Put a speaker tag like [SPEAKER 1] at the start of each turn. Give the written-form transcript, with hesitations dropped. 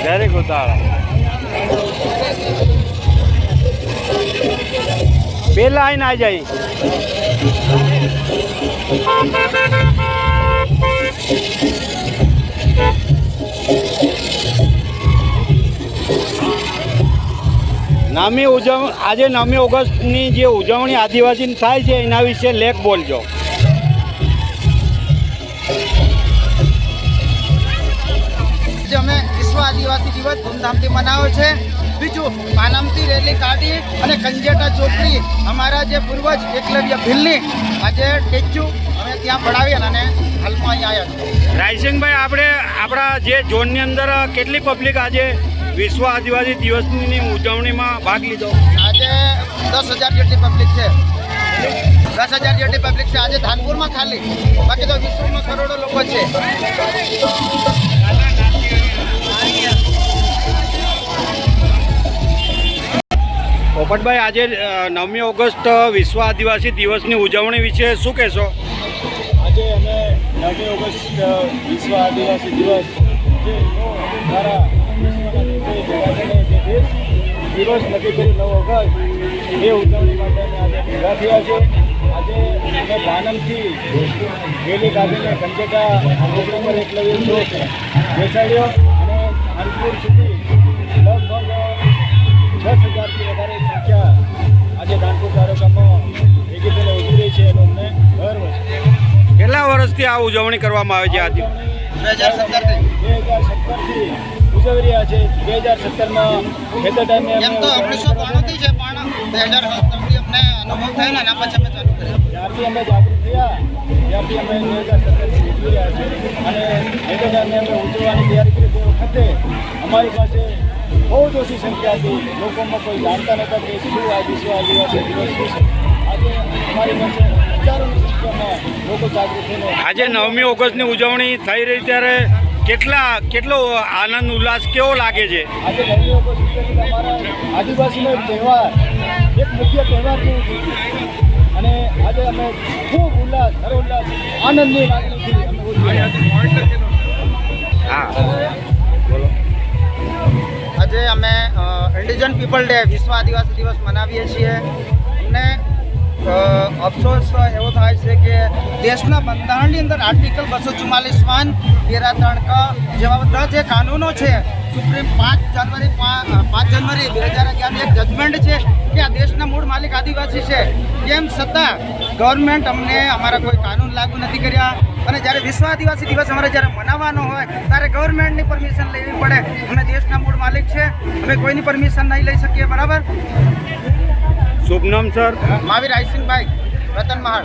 [SPEAKER 1] Very good बेला आई ना जाए नामी उजव आज 9મી ઓગસ્ટની જે ઉજવણી આદિવાસી થાય છે એના વિશે લેખ બોલજો।
[SPEAKER 2] અમે વિશ્વ આદિવાસી દિવસ ધૂમધામથી મનાવ્યો છે। બીજું પાનમથી રેલી કાઢી અને કંજેટા ચોકડી અમારા જે પૂર્વજ એકલવ્ય ભીલની આજે સ્ટેચ્યુ અમે ત્યાં પડાવી અને હાલમાં અહીંયા આવ્યા છે।
[SPEAKER 1] રાયસિંગભાઈ આપણે આપણા જે ઝોનની અંદર કેટલી પબ્લિક આજે વિશ્વ આદિવાસી દિવસની ઉજવણીમાં ભાગ લીધો?
[SPEAKER 2] આજે 10,000 જેટલી પબ્લિક છે। 10,000 જેટલી પબ્લિક છે આજે ધાનપુરમાં ખાલી, બાકી તો વિશ્વમાં કરોડો લોકો છે।
[SPEAKER 1] પોપટભાઈ આજે 9મી ઓગસ્ટ વિશ્વ આદિવાસી દિવસની ઉજવણી વિશે શું કહેશો?
[SPEAKER 3] આજે અમે 9મી ઓગસ્ટ વિશ્વ આદિવાસી દિવસ જે દ્વારા દિવસ નક્કી કરી 9 ઓગસ્ટ એ ઉજવણી માટે અમે આજે ભેગા થયા છે। આજે અમે પાનમથી રેલી કાઢીને કંજેટા નંબર એકલવ્ય ચોક બેસાડ્યો અને ધાનપુર સુધી લગભગ 10,000થી વધારે સંખ્યા આજે ધાનપુર તાલુકામાં ભેગી થઈને ઉભી રહી છે એનો અમને ગર્વ છે।
[SPEAKER 1] કેટલા વર્ષથી આ ઉજવણી કરવામાં આવે છે? આજે
[SPEAKER 2] 2017થી
[SPEAKER 3] ઉજવી રહ્યા છે। 2017માં ખેતર ટાઈમે
[SPEAKER 2] એમ તો 1992થી છે, પણ 2017થી અમને અનુભવ થયો ને એના પછી અમે ચાલુ કર્યું।
[SPEAKER 3] જ્યારથી અમે જાગૃત થયા ત્યારથી અમે 2017થી ઉજવી રહ્યા છીએ અને ખેતર ટાઈમે અમે ઉજવવાની તૈયારી કરી તે વખતે અમારી પાસે બહુ જ ઓછી સંખ્યા હતી। લોકોમાં કોઈ જાણતા નહોતા કે શું આ વિશ્વ આદિવાસી દિવસ શું છે। આજે અમારી પાસે હજારોની સંખ્યામાં લોકો જાગૃત થઈને
[SPEAKER 1] આજે 9મી ઓગસ્ટની ઉજવણી થઈ રહી ત્યારે કેટલો આનંદ ઉલ્લાસ કેવો લાગે છે?
[SPEAKER 3] આજે 9મી ઓગસ્ટ અમારા આદિવાસીનો એક તહેવાર, એક મુખ્ય તહેવાર જેવું છે અને આજે અમે ખૂબ ઉલ્લાસ, હરોલ્લાસ, આનંદની લાગણીથી અમે ઉજવી રહ્યા છીએ।
[SPEAKER 1] હા બોલો।
[SPEAKER 2] આજે અમે ઇન્ડિજન પીપલ ડે વિશ્વ આદિવાસી દિવસ મનાવીએ છીએ। અમને અફસોસ એવો થાય છે કે દેશના બંધારણની અંદર આર્ટિકલ 244(1) પેરા 3 જેવા બધા જે કાનૂનો છે, સુપ્રીમ 5 જાન્યુઆરી 2011ની એક જજમેન્ટ છે કે આ દેશના મૂળ માલિક આદિવાસી છે, તેમ છતાં ગવર્મેન્ટ અમને અમારા કોઈ કાનૂન લાગુ નથી કર્યા અને જ્યારે વિશ્વ આદિવાસી દિવસ અમારે જ્યારે મનાવવાનો હોય ત્યારે ગવર્મેન્ટની પરમિશન લેવી પડે। અમે દેશના મૂળ માલિક છે, અમે કોઈની પરમિશન નહીં લઈ શકીએ, બરાબર?
[SPEAKER 1] શુભ નામ સર?
[SPEAKER 2] મહાવીર રાયસિંગભાઈ, રતન મહાલ।